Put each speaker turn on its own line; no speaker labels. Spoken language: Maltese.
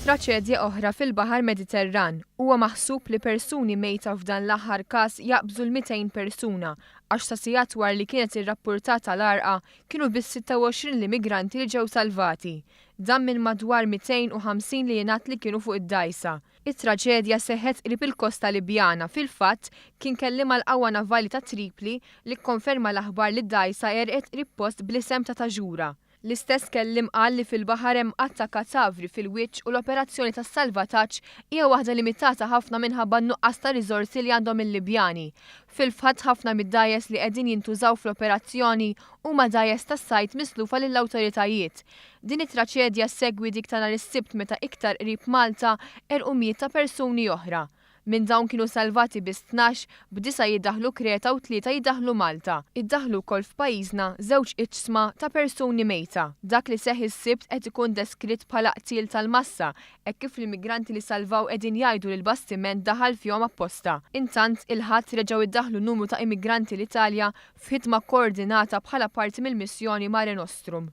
Traċedja oħra fil-baħar Mediterran huwa maħsub li persuni mejta f'dan l-aħħar każ jaqbżu l-200 persuna għax sa sigħat wara li kienet irrappurtata l-għarqa kienu biss 26 l-immigranti li ġew salvati. Dan minn madwar 250 li jingħad li kienu fuq id-dgħajsa. It-traġedja seħħet qrib il-kosta Libjana, fil-fatt kien kelliem mal-qawwa navali ta' Tripli li kkonferma l-aħbar li d-dgħajsa għerqet qrib post bl-isem ta' Taġura. L-istess kelliem qal li fil-baħar hemm qatta katavri fil-wiċċ u l-operazzjoni tas-salvataġġ hija waħda limitata ħafna minħabba n-nuqqas ta' riżorsi li għandhom il-Libjani. Fil-fatt ħafna mid-dgħajjes li qegħdin jintużaw fl-operazzjoni huma dgħajjes tas-sajt mislufa lill-awtoritajiet. Din it-traċedja ssegwi dik ta' nhar is-Sibt meta Iktar qrib Malta għerqu miet ta' persuni oħra. Minn dawn kienu salvati biss 12, b'9 jiddaħħlu Kreta u 3 jiddaħħlu Malta. Iddaħħlu wkoll f'pajjiżna żewġ iċsma ta' persuni mejta. Dak li seħħ is-Sibt qed ikun deskritt bħala qtil tal-massa, hekk kif l-immigranti li salvaw qegħdin jgħidu li l-bastiment daħal fihom apposta. Intant il-ħadd reġgħu iddaħħlu numru ta' immigranti l-Italja f'ħidma kkoordinata bħala parti mill-missjoni Mare Nostrum.